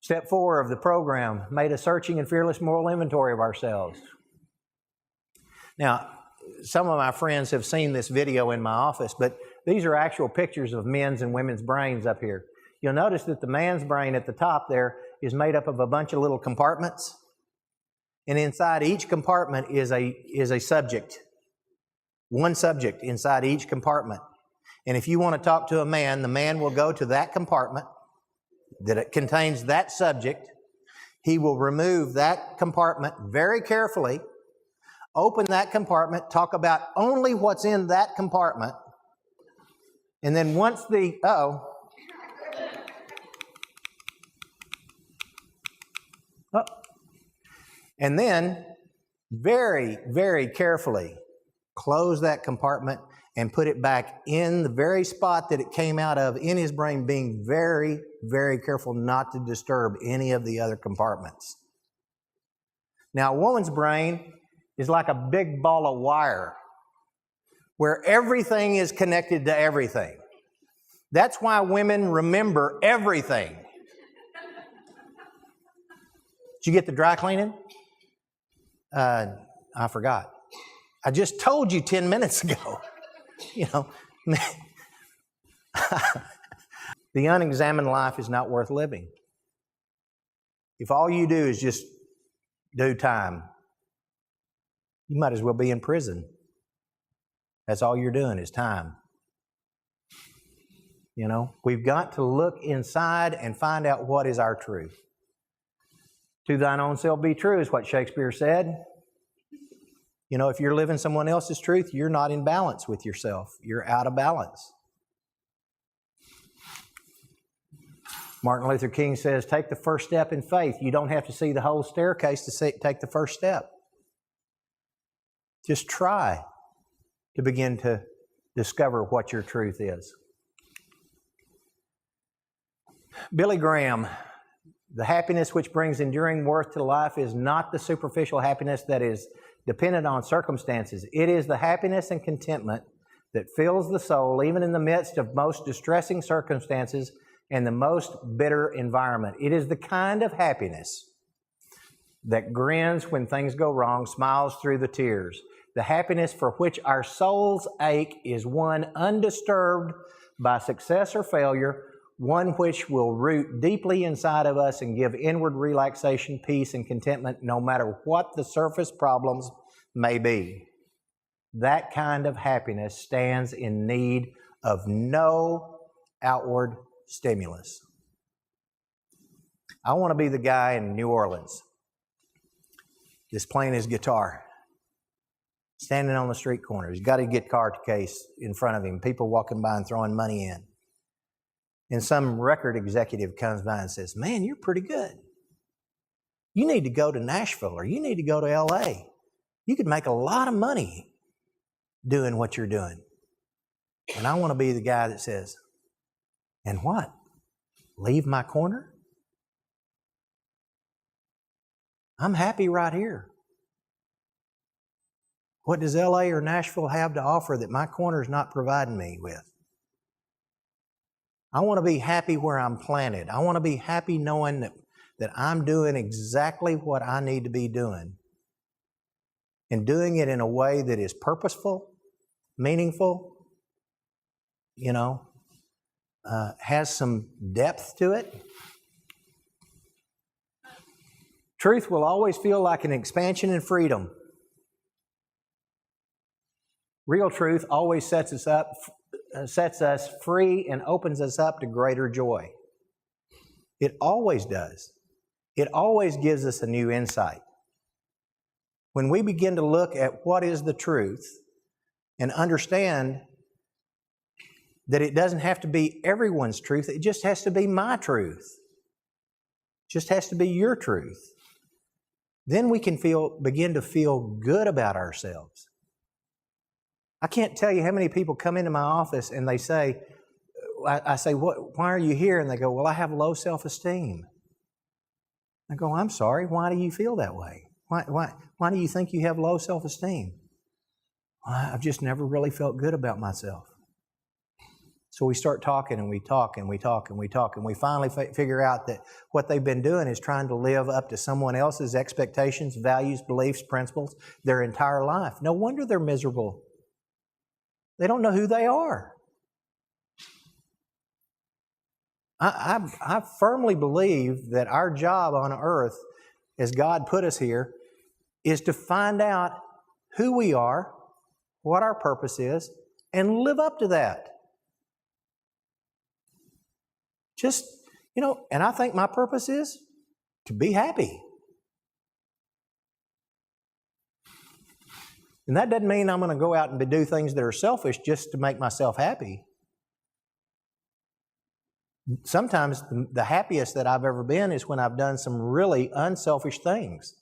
Step 4 of the program made a searching and fearless moral inventory of ourselves. Now, some of my friends have seen this video in my office, but these are actual pictures of men's and women's brains up here. You'll notice that the man's brain at the top there is made up of a bunch of little compartments, and inside each compartment is a subject. One subject inside each compartment. And if you want to talk to a man, the man will go to that compartment that it contains that subject. He will remove that compartment very carefully, open that compartment, talk about only what's in that compartment, and then once the, and then very, very carefully close that compartment and put it back in the very spot that it came out of in his brain, being very, very careful not to disturb any of the other compartments. Now, a woman's brain is like a big ball of wire where everything is connected to everything. That's why women remember everything. Did you get the dry cleaning? I forgot. I just told you 10 minutes ago. You know, the unexamined life is not worth living. If all you do is just do time, you might as well be in prison. That's all you're doing is time. You know, we've got to look inside and find out what is our truth. To thine own self be true is what Shakespeare said. You know, if you're living someone else's truth, you're not in balance with yourself. You're out of balance. Martin Luther King says, take the first step in faith. You don't have to see the whole staircase to take the first step. Just try to begin to discover what your truth is. Billy Graham, the happiness which brings enduring worth to life is not the superficial happiness that is dependent on circumstances. It is the happiness and contentment that fills the soul even in the midst of most distressing circumstances and the most bitter environment. It is the kind of happiness that grins when things go wrong, smiles through the tears. The happiness for which our souls ache is one undisturbed by success or failure, one which will root deeply inside of us and give inward relaxation, peace, and contentment no matter what the surface problems may be. That kind of happiness stands in need of no outward stimulus. I want to be the guy in New Orleans just playing his guitar, standing on the street corner. He's got a guitar case in front of him, people walking by and throwing money in. And some record executive comes by and says, man, you're pretty good. You need to go to Nashville or you need to go to LA. You could make a lot of money doing what you're doing. And I want to be the guy that says, and what? Leave my corner? I'm happy right here. What does LA or Nashville have to offer that my corner is not providing me with? I want to be happy where I'm planted. I want to be happy knowing that I'm doing exactly what I need to be doing. And doing it in a way that is purposeful, meaningful, has some depth to it. Truth will always feel like an expansion in freedom. Real truth always sets us free and opens us up to greater joy. It always does. It always gives us a new insight. When we begin to look at what is the truth and understand that it doesn't have to be everyone's truth, it just has to be my truth. It just has to be your truth. Then we can begin to feel good about ourselves. I can't tell you how many people come into my office and they say, I say, why are you here? And they go, well, I have low self-esteem. I go, I'm sorry, why do you feel that way? Why do you think you have low self-esteem? Well, I've just never really felt good about myself. So we start talking and we talk and we talk and we talk, and we finally figure out that what they've been doing is trying to live up to someone else's expectations, values, beliefs, principles their entire life. No wonder they're miserable. They don't know who they are. I firmly believe that our job on earth, as God put us here, is to find out who we are, what our purpose is, and live up to that. Just, and I think my purpose is to be happy. And that doesn't mean I'm going to go out and do things that are selfish just to make myself happy. Sometimes the happiest that I've ever been is when I've done some really unselfish things.